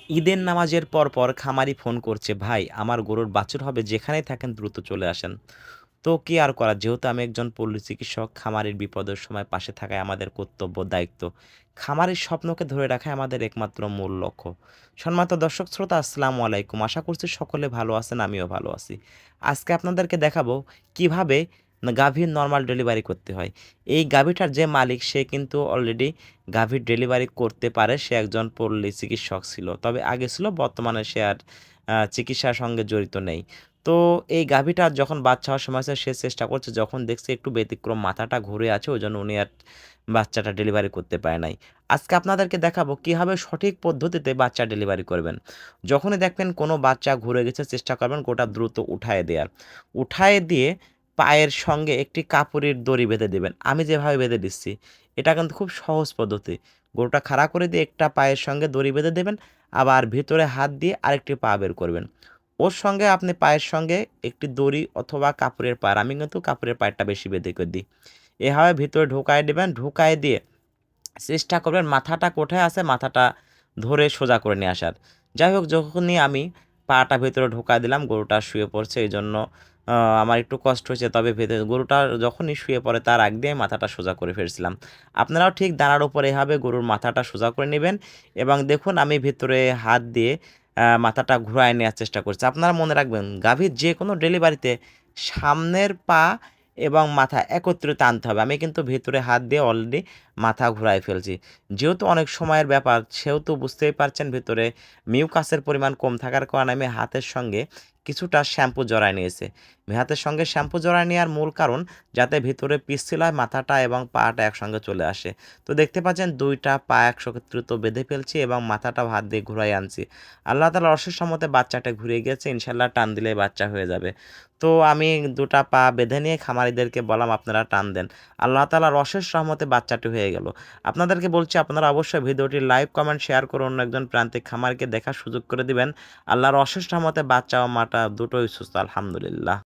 ঈদের নামাজের পর খামারি ফোন করছে, ভাই আমার গরুর বাছুর হবে, যেখানেই থাকেন দ্রুত চলে আসেন। তো কি আর করার, যেহেতু আমি একজন পল্লী চিকিৎসক, খামারের বিপদের সময় পাশে থাকাই আমাদের কর্তব্য দায়িত্ব। খামারের স্বপ্নকে ধরে রাখাই আমাদের একমাত্র মূল লক্ষ্য। সম্মানিত দর্শক শ্রোতা, আসসালামু আলাইকুম, আশা করছি সকলে ভালো আছেন, আমিও ভালো আছি। আজকে আপনাদেরকে দেখাবো কিভাবে গাভীর নর্মাল ডেলিভারি করতে হয়। এই গাভীটার যে মালিক সে কিন্তু অলরেডি গাভীর ডেলিভারি করতে পারে, সে একজন পল্লী চিকিৎসক ছিল, তবে আগে ছিল, বর্তমানে সে আর চিকিৎসার সঙ্গে জড়িত নেই। তো এই গাভীটা যখন বাচ্চা হওয়ার সময় হচ্ছে, সে চেষ্টা করছে, যখন দেখছে একটু ব্যতিক্রম মাথাটা ঘুরে আছে, ওই জন্য উনি আর বাচ্চাটা ডেলিভারি করতে পারে নাই। আজকে আপনাদেরকে দেখাবো কীভাবে সঠিক পদ্ধতিতে বাচ্চা ডেলিভারি করবেন। যখনই দেখবেন কোনো বাচ্চা ঘুরে গেছে, চেষ্টা করবেন গোটা দ্রুত উঠায় দেওয়ার। উঠায় দিয়ে পায়ের সঙ্গে একটি কাপড়ের দড়ি বেঁধে দেবেন, আমি যেভাবে বেঁধে দিচ্ছি। এটা কিন্তু খুব সহজ পদ্ধতি। গরুটা খাড়া করে দিয়ে একটা পায়ের সঙ্গে দড়ি বেঁধে দেবেন, আবার ভিতরে হাত দিয়ে আরেকটি পা বের করবেন। ওর সঙ্গে আপনি পায়ের সঙ্গে একটি দড়ি অথবা কাপড়ের পাড়, আমি কিন্তু কাপড়ের পাড়টা বেশি বেঁধে করে দিই। এভাবে ভিতরে ঢোকায় দেবেন, ঢোকায় দিয়ে চেষ্টা করবেন মাথাটা কোথায় আছে মাথাটা ধরে সোজা করে নিয়ে আসার। যাই হোক, যখনই আমি পাটা ভেতরে ঢোকা দিলাম, গরুটা শুয়ে পড়ছে, এই জন্য আমার একটু কষ্ট হয়েছে, তবে ভেতরে গরুটা যখনই শুয়ে পড়ে তার আগ দিয়ে মাথাটা সোজা করে ফেলছিলাম। আপনারাও ঠিক দাঁড়ার উপরে এভাবে গরুর মাথাটা সোজা করে নেবেন, এবং দেখুন আমি ভেতরে হাত দিয়ে মাথাটা ঘুরায় নেওয়ার চেষ্টা করছি। আপনারা মনে রাখবেন, গাভীর যে কোনো ডেলিভারিতে সামনের পা এবং মাথা একত্রিত আনতে হবে। আমি কিন্তু ভেতরে হাত দিয়ে অলরেডি মাথা ঘুরায় ফেলছি। যেহেতু অনেক সময়ের ব্যাপার, সেহেতু বুঝতেই পারছেন ভেতরে মিউকাসের পরিমাণ কম থাকার কারণে আমি হাতের সঙ্গে কিছুটা শ্যাম্পু জড়ায় নিয়েছি। হাতের সঙ্গে শ্যাম্পু জড়ায় নেওয়ার মূল কারণ, যাতে ভিতরে পিছলায় মাথাটা এবং পাটা একসঙ্গে চলে আসে। তো দেখতে পাচ্ছেন ২টা পা একত্রিত বেঁধে ফেলছি এবং মাথাটাও হাত দিয়ে ঘুরাই আনছি। আল্লাহ তাআলার অশেষ রহমতে বাচ্চাটা ঘুরে গিয়েছে, ইনশাআল্লাহ টান দিলেই বাচ্চা হয়ে যাবে। তো আমি ২টা পা বেঁধে নিয়ে খামারিদেরকে বললাম, আপনারা টান দেন। আল্লাহ তাআলার অশেষ রহমতে বাচ্চাটি হয়ে গেল। আপনাদেরকে বলছি, আপনারা অবশ্যই ভিডিওটি লাইক, কমেন্ট, শেয়ার করে অন্য একজন প্রান্তিক খামারকে দেখার সুযোগ করে দিবেন। আল্লাহর অশেষ রহমতে বাচ্চা ও মাটা দুটোই সুস্থ, আলহামদুলিল্লাহ।